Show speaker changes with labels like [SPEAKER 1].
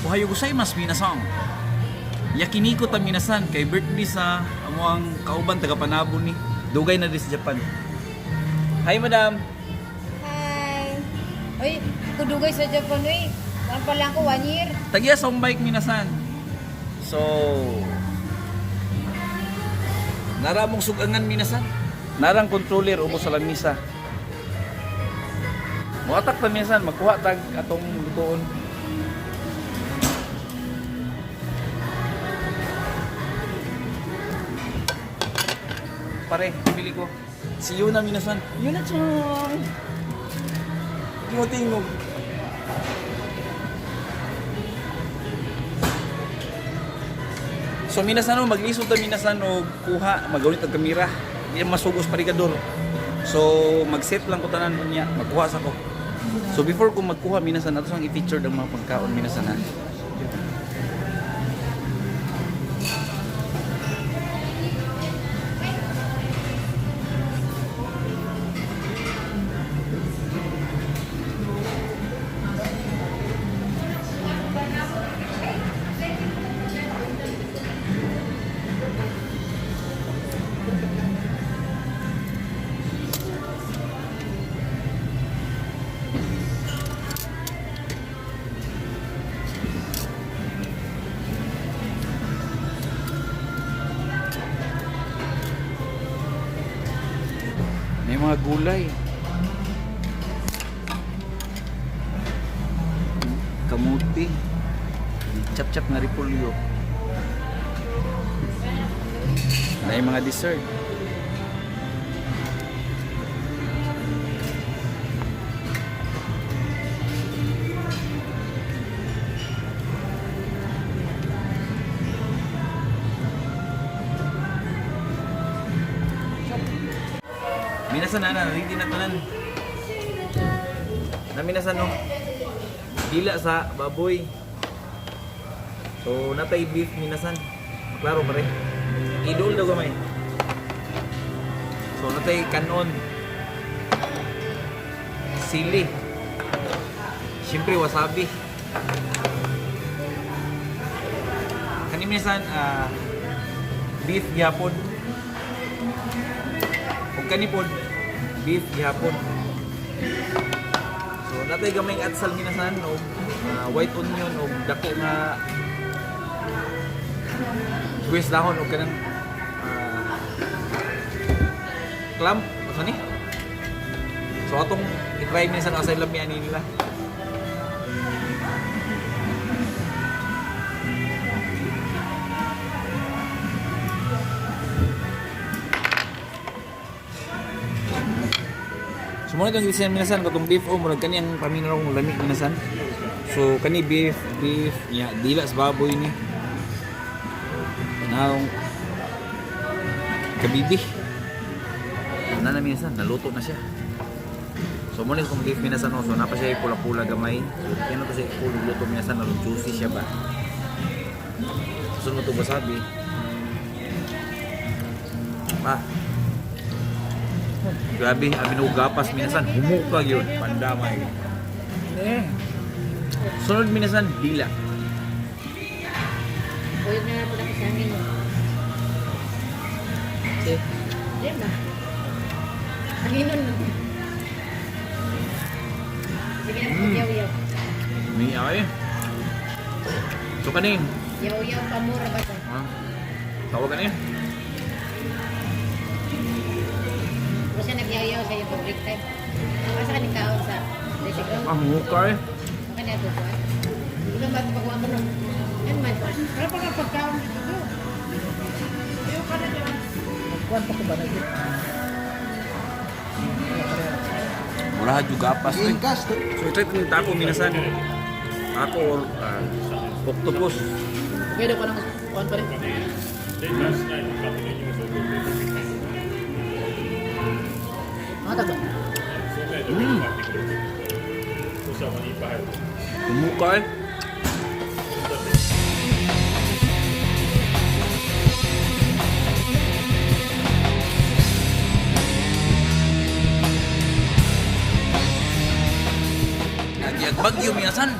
[SPEAKER 1] Ohayo gozaimasu minasan. Yakiniko ta minasan kay birthday sa amuang kauban taga Panabon ni. Dugay na di sa Japan. Hi madam.
[SPEAKER 2] Hi. Uy, kudugay sa Japan uy. Saan pa lang ko 1 year.
[SPEAKER 1] Tagiya sa bike minasan. So nara mong sugangan minasan. Narang controller ubo sa lamisa. Muatak ta minasan magkuha tag atong lutuon. Pare, bibili ko. Si Yuna minasan. Yuna-chan. Tingog-tingog. So minasan o, maglisod ta minasan o kuha, magawin ang kamera. Hindi masugos parigador. So mag-set lang ko tanan niya, magkuha sa ko. So before ko magkuha minasan, ato sang i-feature ang mga pagkaon minasan ha. May mga gulay. Kamuti. Chap-chap na repolyo. May mga dessert. Minasan na, ready na tanan. Naminasan no. Dila sa baboy. So natay beef minasan. Klaro pare. Idol daw gamay. So natay kanon. Sili. Siyempre wasabi. Kani minasan beef yapon. Kung kanipod beef gihapon. So natay gamay ng atsal minasan o white onion o dako nga squeeze dahon o kanang clam ano ni? So atong i-try minasan asay lamian nila. Sumunod ang gisan minasan katong beef o murag kani ang paminaw ng lami minasan. So kani beef ya dila sa baboy ni. Naong kabibi. Na minasan naluto na siya. So muna kung beef minasan no, so napa siya pula-pula gamay. So kaya na siya full luto minasan na juicy siya ba. Sunod to wasabi. Grabe, gapas minasan, humuka yun, pandamay. Sunod minasan, dila.
[SPEAKER 2] Uy, na po na sa amin.
[SPEAKER 1] Okay.
[SPEAKER 2] Diba? Anginon na. Sige na, yaw-yaw.
[SPEAKER 1] May ay. So kanin.
[SPEAKER 2] Yaw-yaw, pamura ba ito?
[SPEAKER 1] Tawag kanin.
[SPEAKER 2] Kasi nagyayaw sa iyo break time. Asa ka nikaon sa resigaw?
[SPEAKER 1] Humuka eh.
[SPEAKER 2] Baka niya ito ba? Ilang ba ito pagkuha mo nun? Yan man. Pero pag pagkaon dito to. Ayaw ka na dyan. Magkuhan pa ko ba na dito?
[SPEAKER 1] Mula juga gapas eh. So ito yung tapo minasan. Tapo or octopus.
[SPEAKER 2] Okay, daw ko nang kuhan pa rin. Mga taga.
[SPEAKER 1] Humuka eh. Nagyag bagyo minasan.